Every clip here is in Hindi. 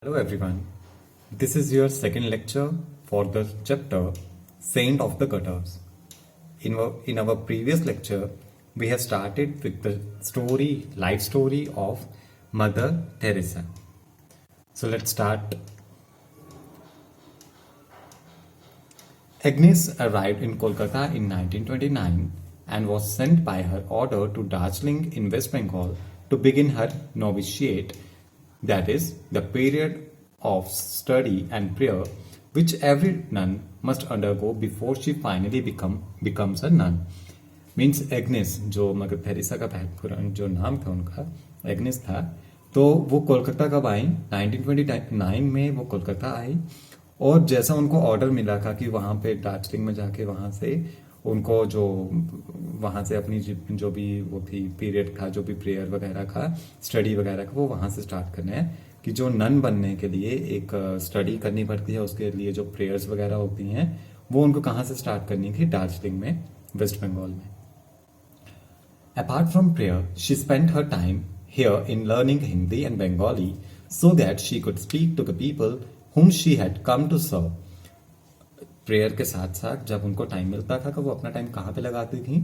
Hello everyone, this is your second lecture for the chapter Saint of the Gutters. In our previous lecture, we have started with the life story of Mother Teresa. So let's start. Agnes arrived in Kolkata in 1929 and was sent by her order to Darjeeling in West Bengal to begin her novitiate, that is, the period of study and prayer which every nun must undergo before she finally becomes a nun. Means Agnes जो मगर थेरेसा का पुराना जो नाम था उनका एग्नेस था, तो वो कोलकाता कब आई? 1929 में वो कोलकाता आई और जैसा उनको ऑर्डर मिला था कि वहाँ पे दार्जिलिंग में जाके वहाँ से उनको जो वहाँ से अपनी जो भी वो थी पीरियड था, जो भी प्रेयर वगैरह का स्टडी वगैरह का, वो वहाँ से स्टार्ट करना है कि जो नन बनने के लिए एक स्टडी करनी पड़ती है, उसके लिए जो प्रेयर्स वगैरह होती हैं वो उनको कहाँ से स्टार्ट करनी थी? दार्जिलिंग में, वेस्ट बंगाल में. Apart from prayer, she spent her time here in learning Hindi and Bengali so that she could speak to the people whom she had come to serve. Prayer के साथ साथ जब उनको टाइम मिलता था तो वो अपना टाइम कहाँ पे लगाती थी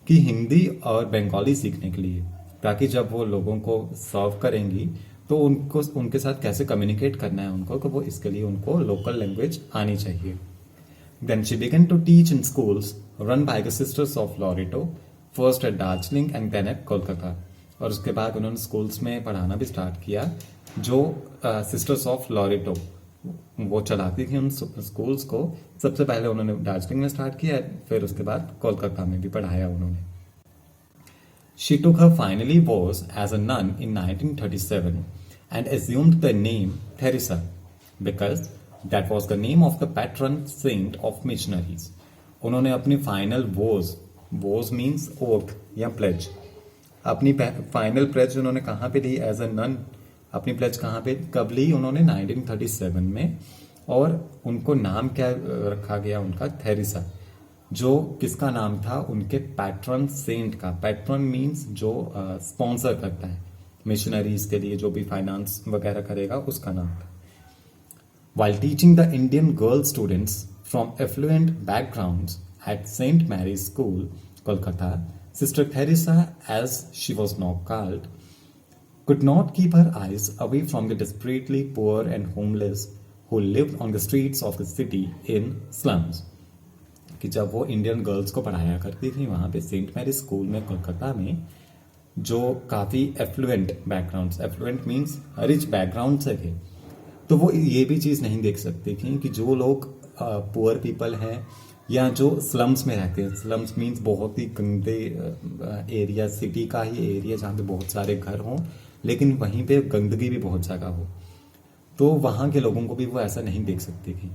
कि हिंदी और बंगाली सीखने के लिए, ताकि जब वो लोगों को सर्व करेंगी तो उनको उनके साथ कैसे कम्युनिकेट करना है उनको, तो वो इसके लिए उनको लोकल लैंग्वेज आनी चाहिए. Then she began to teach in schools run by the Sisters of Loreto, first at Darjeeling and then at Kolkata. और उसके बाद उन्होंने स्कूल्स में पढ़ाना भी स्टार्ट किया जो सिस्टर्स ऑफ लॉरेटो वो चलाती थी उन स्कूल्स को. सबसे पहले उन्होंने दार्जिलिंग में स्टार्ट किया, फिर उसके बाद कोलकाता में भी पढ़ाया उन्होंने. She took her finally vows as a nun in 1937 and assumed the name Teresa because that was the name of the patron saint of missionaries. उन्होंने अपनी फाइनल वोज मीन्स ओथ या प्लेज, अपनी फाइनल प्लेज उन्होंने कहाँ पे ली एज अ नन? अपनी प्लेज कहाँ पे कब ली? उन्होंने 1937 में. और उनको नाम क्या रखा गया उनका? थेरेसा, जो किसका नाम था? उनके पैट्रन सेंट का. पैट्रन मीन्स जो स्पॉन्सर करता है मिशनरीज के लिए, जो भी फाइनेंस वगैरह करेगा, उसका नाम था. While teaching the Indian girl students from affluent backgrounds at St. Mary's School, Kolkata, Sister Teresa, as she was now called, could not keep her eyes away from the desperately poor and homeless who lived on the streets of the city in slums. कि जब वो इंडियन गर्ल्स को पढ़ाया करती थी वहाँ पे सेंट मैरी स्कूल में कोलकाता में, जो काफ़ी affluent backgrounds, affluent means rich background से थे, तो वो ये भी चीज़ नहीं देख सकती थी कि जो लोग पुअर पीपल हैं या जो स्लम्स में रहते हैं. स्लम्स मीन्स बहुत ही गंदे एरिया, सिटी का ही एरिया जहाँ पे बहुत सारे घर हों लेकिन वहीं पे गंदगी भी बहुत ज़्यादा हो, तो वहाँ के लोगों को भी वो ऐसा नहीं देख सकती थी.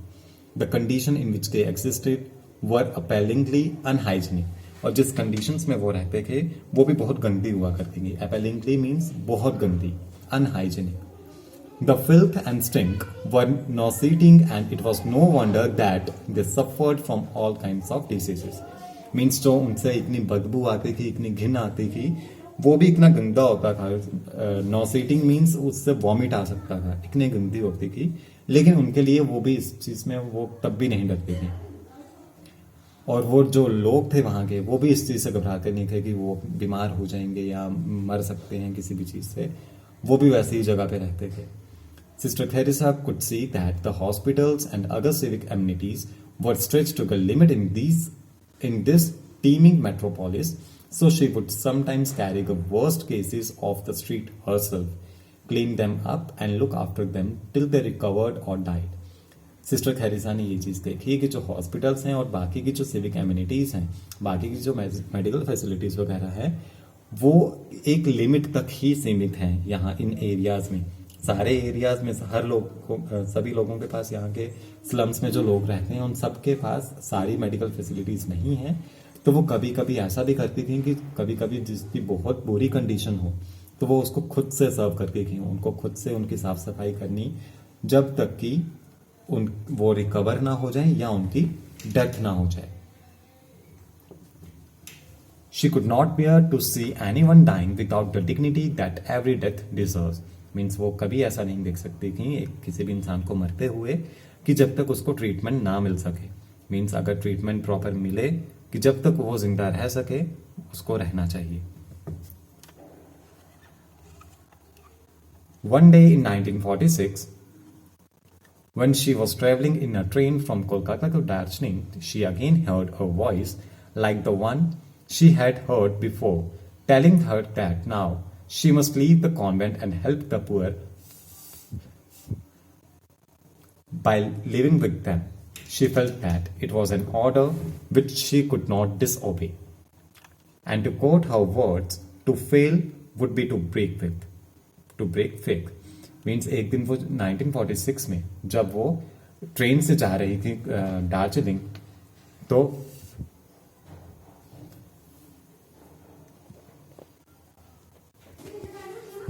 The condition in which they existed were appallingly unhygienic, और जिस कंडीशंस में वो रहते थे वो भी बहुत गंदी हुआ करती थी. अपेलिंगली मीन्स बहुत गंदी, unhygienic. The filth and stink were nauseating and it was no wonder that they suffered from all kinds of diseases. Means जो उनसे इतनी बदबू आती थी, इतनी घिन आती थी, वो भी इतना गंदा होता था. nauseating means उससे वॉमिट आ सकता था, इतनी गंदी होती थी. लेकिन उनके लिए वो भी इस चीज़ में वो तब भी नहीं डरती थी. और वो जो लोग थे वहाँ के, वो भी इस चीज़ से घबराते नहीं थे कि वो बीमार हो जाएंगे या मर सकते हैं किसी भी चीज़ से. वो भी वैसी ही जगह पे रहते थे. Sister Teresa could see that the hospitals and other civic amenities were stretched to the limit in this teeming metropolis, so she would sometimes carry the worst cases off the street herself, clean them up and look after them till they recovered or died. Sister Theresa ने ये चीज़ देखी कि जो हॉस्पिटल्स हैं और बाकी की जो सिविक एमिनिटीज़ हैं, बाकी की जो मेडिकल फैसिलिटीज़ वगैरह है, वो एक लिमिट तक ही सीमित हैं यहाँ इन एरियाज़ में. सारे एरियाज में हर लोग को, सभी लोगों के पास, यहाँ के स्लम्स में जो लोग रहते हैं उन सबके पास सारी मेडिकल फैसिलिटीज़ नहीं हैं. तो वो कभी कभी ऐसा भी करती थी कि कभी कभी जिसकी बहुत बुरी कंडीशन हो तो वो उसको खुद से सर्व करती थी. उनको खुद से उनकी साफ सफाई करनी जब तक कि वो रिकवर ना हो जाए या उनकी डेथ ना हो जाए. She could not bear to see anyone dying without the dignity that every death deserves. Means वो कभी ऐसा नहीं देख सकती कि किसी भी इंसान को मरते हुए कि जब तक उसको ट्रीटमेंट ना मिल सके। मीन्स अगर ट्रीटमेंट प्रॉपर मिले कि जब तक वो जिंदा रह सके उसको रहना चाहिए। One day in 1946, when she was traveling in a train from Kolkata to Darjeeling, she again heard a voice like the one she had heard before, telling her that now she must leave the convent and help the poor by living with them. She felt that it was an order which she could not disobey. And to quote her words, to fail would be to break faith. Means एक दिन वो 1946 में जब वो ट्रेन से जा रही थी दार्जिलिंग, तो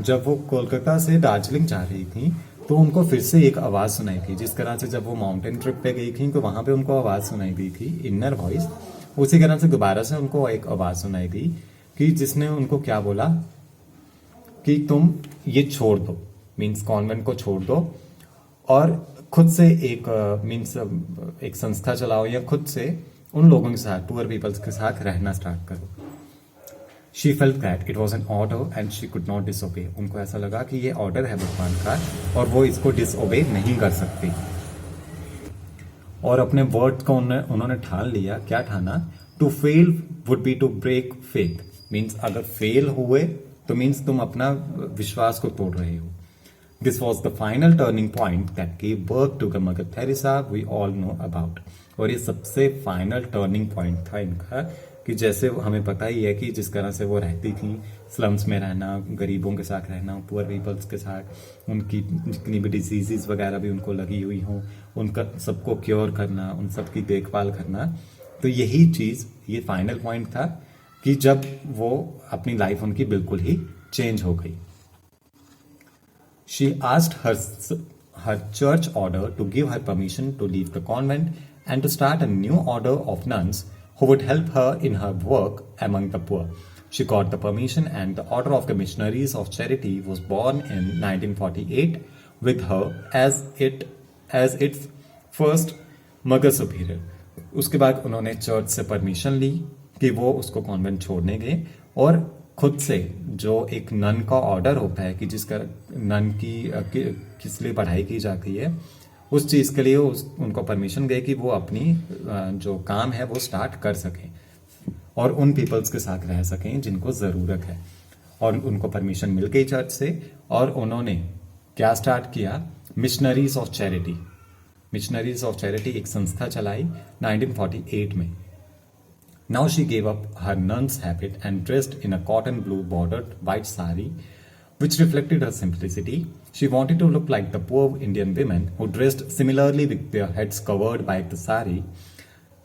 जब वो कोलकाता से दार्जिलिंग जा रही थी तो उनको फिर से एक आवाज सुनाई थी। जिस तरह से जब वो माउंटेन ट्रिप पे गई थी तो वहां पे उनको आवाज सुनाई दी थी, इनर वॉइस, उसी तरह से दोबारा से उनको एक आवाज सुनाई दी कि जिसने उनको क्या बोला कि तुम ये छोड़ दो, मीन्स कॉन्वेंट को छोड़ दो और खुद से एक मीन्स एक संस्था चलाओ या खुद से उन लोगों के साथ, पुअर पीपल्स के साथ रहना स्टार्ट करो। She felt that it was an order and she could not disobey. उनको ऐसा लगा कि ये ऑर्डर है भगवान का और वो इसको डिसओबे नहीं कर सकती। और अपने वर्ड को उन्होंने ठान लिया। क्या ठाना? To fail would be to break faith. Means अगर फेल हुए तो मीन्स तुम अपना विश्वास को तोड़ रहे हो। This was the final turning point that gave birth to the Mother Teresa we all know about। और ये सबसे फाइनल टर्निंग पॉइंट था इनका कि जैसे हमें पता ही है कि जिस तरह से वो रहती थी, स्लम्स में रहना, गरीबों के साथ रहना, पुअर पीपल्स के साथ, उनकी जितनी भी डिजीजेस वगैरह भी उनको लगी हुई हों उनका सबको क्योर करना, उन सब की देखभाल करना। तो यही चीज़, ये फाइनल पॉइंट था कि जब वो अपनी लाइफ उनकी बिल्कुल ही चेंज हो गई। She asked her church order to give her permission to leave the convent and to start a new order of nuns who would help her in her work among the poor. She got the permission and the Order of the Missionaries of Charity was born in 1948 with her as its first mother superior। उसके बाद उन्होंने चर्च से परमिशन ली कि वो उसको कॉन्वेंट छोड़ने गए और खुद से जो एक नन का ऑर्डर होता है कि जिसका नन की किस लिए पढ़ाई की जाती है, उस चीज़ के लिए उनको परमिशन गई कि वो अपनी जो काम है वो स्टार्ट कर सकें और उन पीपल्स के साथ रह सकें जिनको ज़रूरत है। और उनको परमिशन मिल गई चर्च से और उन्होंने क्या स्टार्ट किया? Missionaries of charity. Missionaries of charity एक संस्था चलाई 1948 में। Now she gave up her nun's habit and dressed in a cotton blue bordered white sari which reflected her simplicity. She wanted to look like the poor Indian women who dressed similarly with their heads covered by the sari.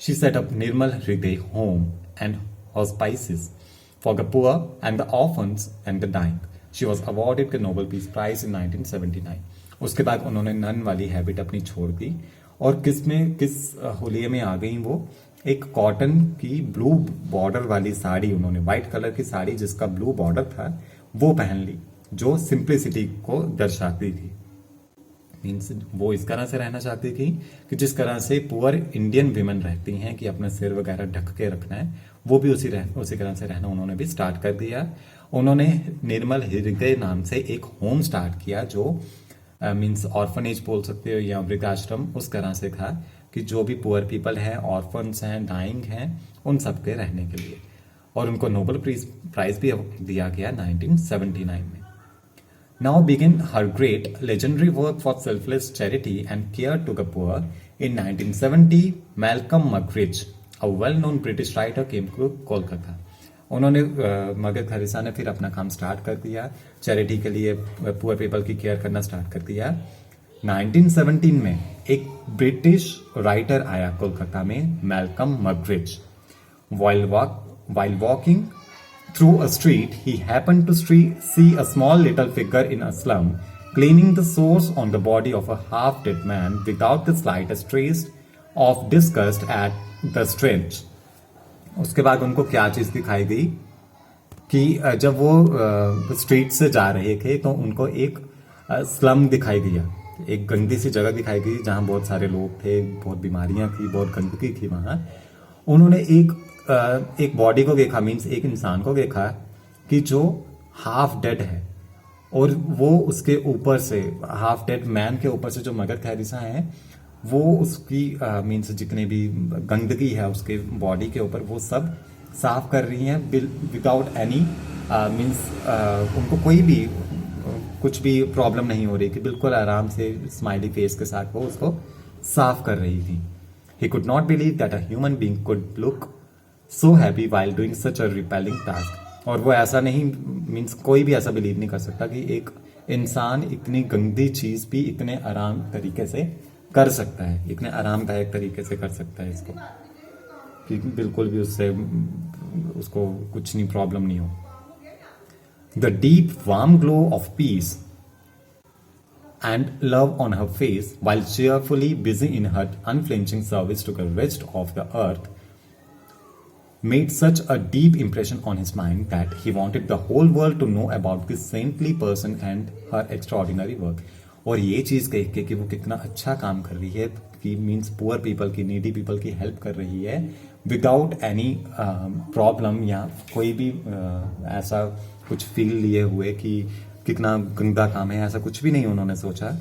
She set up Nirmal Hriday Home and hospices for the poor and the orphans and the dying. She was awarded the Nobel Peace Prize in 1979. उसके बाद उन्होंने नन वाली हैबिट अपनी छोड़ दी और किस होलिये में आ गई वो? एक कॉटन की ब्लू बॉर्डर वाली साड़ी, उन्होंने व्हाइट कलर की साड़ी जिसका ब्लू बॉर्डर था वो पहन ली, जो सिंप्लिसिटी को दर्शाती थी। मीन्स वो इस तरह से रहना चाहती थी कि जिस तरह से पुअर इंडियन विमेन रहती हैं कि अपना सिर वगैरह ढक के रखना है, वो भी उसी तरह से रहना उन्होंने भी स्टार्ट कर दिया। उन्होंने निर्मल हृदय नाम से एक होम स्टार्ट किया जो मीन्स ऑर्फनेज बोल सकते हो या वृद्धाश्रम, उस तरह से था कि जो भी पुअर पीपल हैं, ऑर्फन्स हैं, डाइंग हैं, उन सबके रहने के लिए। और उनको नोबेल प्राइज भी दिया गया 1979 में। Now began her great legendary work for selfless charity and care to the poor. In 1970, Malcolm Muggeridge, a well-known British writer, came to Kolkata. उन्होंने मदर थेरेसा ने फिर अपना काम स्टार्ट कर दिया, चैरिटी के लिए पुअर पीपल की केयर करना स्टार्ट कर दिया। 1917 में एक ब्रिटिश राइटर आया कोलकाता में, Malcolm मगरिच। While walking through a street, he happened to see a small little figure in a slum cleaning the sores on the body of a half-dead man without the slightest trace of disgust at the stench। उसके बाद उनको क्या चीज दिखाई दी कि जब वो स्ट्रीट से जा रहे थे तो उनको एक स्लम दिखाई दिया, एक गंदी सी जगह दिखाई गई जहाँ बहुत सारे लोग थे, बहुत बीमारियां थी, बहुत गंदगी थी वहाँ। उन्होंने एक बॉडी को देखा, मीन्स एक इंसान को देखा कि जो हाफ डेड है, और वो उसके ऊपर से, हाफ डेड मैन के ऊपर से जो मदर टेरेसा है वो उसकी मीन्स जितने भी गंदगी है उसके बॉडी के ऊपर वो सब साफ कर रही हैं विदाउट एनी मीन्स उनको कोई भी कुछ भी प्रॉब्लम नहीं हो रही थी, बिल्कुल आराम से स्माइली फेस के साथ वो उसको साफ कर रही थी। He could not believe that a human being could look so happy while doing such a repelling task. और वो ऐसा नहीं, मीन्स कोई भी ऐसा बिलीव नहीं कर सकता कि एक इंसान इतनी गंदी चीज भी इतने आराम तरीके से कर सकता है, इतने आरामदायक तरीके से कर सकता है इसको, कि बिल्कुल भी उसको कुछ नहीं, प्रॉब्लम नहीं हो। The deep warm glow of peace and love on her face, while cheerfully busy in her unflinching service to the rest of the earth, made such a deep impression on his mind that he wanted the whole world to know about this saintly person and her extraordinary work. और ये चीज़ देख के कि वो कितना अच्छा काम कर रही है, कि मीन्स पुअर पीपल की, नीडी पीपल की हेल्प कर रही है विदाउट एनी प्रॉब्लम या कोई भी ऐसा कुछ फील लिए हुए कि कितना गंदा काम है, ऐसा कुछ भी नहीं उन्होंने सोचा।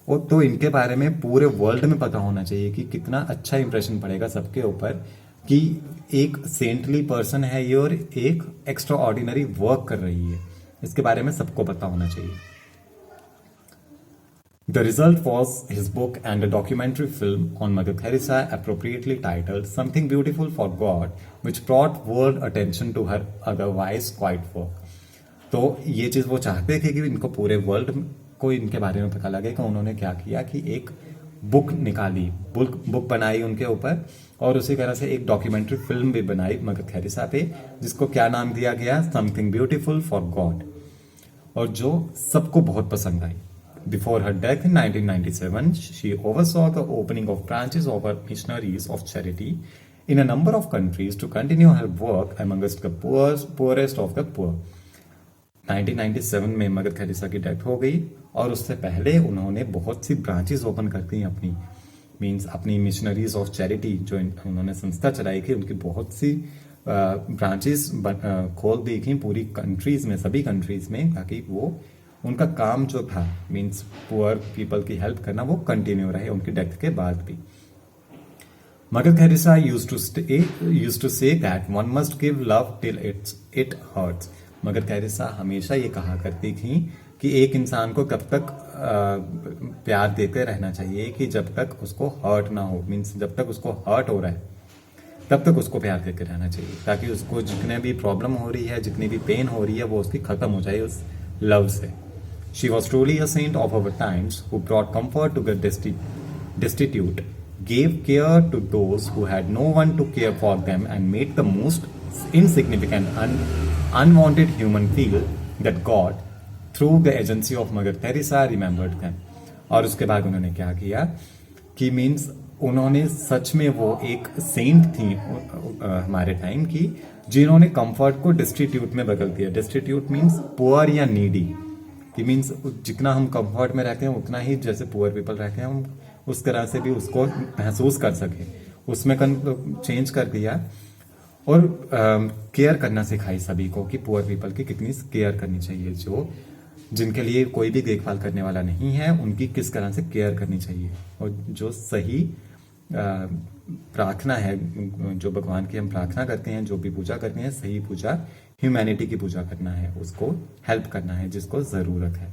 और तो इनके बारे में पूरे वर्ल्ड में पता होना चाहिए कि कितना अच्छा इंप्रेशन पड़ेगा सबके ऊपर कि एक सेंटली पर्सन है ये और एक एक्स्ट्रा ऑर्डिनरी वर्क कर रही है, इसके बारे में सबको पता होना चाहिए। The result was his book and a documentary film on Mother Teresa, appropriately titled Something Beautiful for God, which brought world attention to her otherwise quiet work. तो ये चीज़ वो चाहते थे कि इनको पूरे वर्ल्ड को इनके बारे में पता लगे। कि उन्होंने क्या किया कि एक बुक निकाली, बुक बनाई उनके ऊपर, और उसी तरह से एक डॉक्यूमेंट्री फिल्म भी बनाई मदर टेरेसा पे, जिसको क्या नाम दिया गया, समथिंग ब्यूटीफुल फॉर गॉड, और जो सबको बहुत पसंद आई। Before her death in 1997, she oversaw the opening of branches of her missionaries of charity in a number of countries to continue her work amongst the poorest of the poor. 1997 में मदर टेरेसा की डेथ हो गई, और उससे पहले उन्होंने बहुत सी ब्रांचेस ओपन कर दी अपनी, मीन्स अपनी मिशनरीज ऑफ चैरिटी जो उन्होंने संस्था चलाई थी, उनकी बहुत सी ब्रांचेस खोल दी थी पूरी कंट्रीज में, सभी कंट्रीज में, ताकि वो उनका काम जो था मीन्स पुअर पीपल की हेल्प करना वो कंटिन्यू रहे उनकी डेथ के बाद भी। Mother Teresa used to say that one must give love till it hurts. Mother Teresa हमेशा ये कहा करती थी कि एक इंसान को कब तक प्यार देते रहना चाहिए कि जब तक उसको हर्ट ना हो, मीन्स जब तक उसको हर्ट हो रहा है तब तक उसको प्यार देते रहना चाहिए, ताकि उसको जितने भी प्रॉब्लम हो रही है, जितनी भी पेन हो रही है, वो उसकी खत्म हो जाए उस लव से। She was truly a saint of our times who brought comfort to the destitute, gave care to those who had no one to care for them, and made the most insignificant and unwanted human feel that God, through the agency of Mother Teresa, remembered them. और उसके बाद उन्होंने क्या किया कि मीन्स उन्होंने सच में वो एक सेंट थी हमारे टाइम की, जिन्होंने कंफर्ट को डिस्टिट्यूट में बदल दिया। डिस्टिट्यूट मीन्स पुअर या नीडी, कि मीन्स जितना हम कंफर्ट में रहते हैं उतना ही जैसे पुअर पीपल रहते हैं हम उस तरह से भी उसको महसूस कर सके, उसमें चेंज कर दिया। और केयर करना सिखाई सभी को कि पुअर पीपल की कितनी केयर करनी चाहिए, जो जिनके लिए कोई भी देखभाल करने वाला नहीं है उनकी किस तरह से केयर करनी चाहिए, और जो सही प्रार्थना है, जो भगवान की हम प्रार्थना करते हैं, जो भी पूजा करते हैं, सही पूजा ह्यूमैनिटी की पूजा करना है, उसको हेल्प करना है जिसको ज़रूरत है।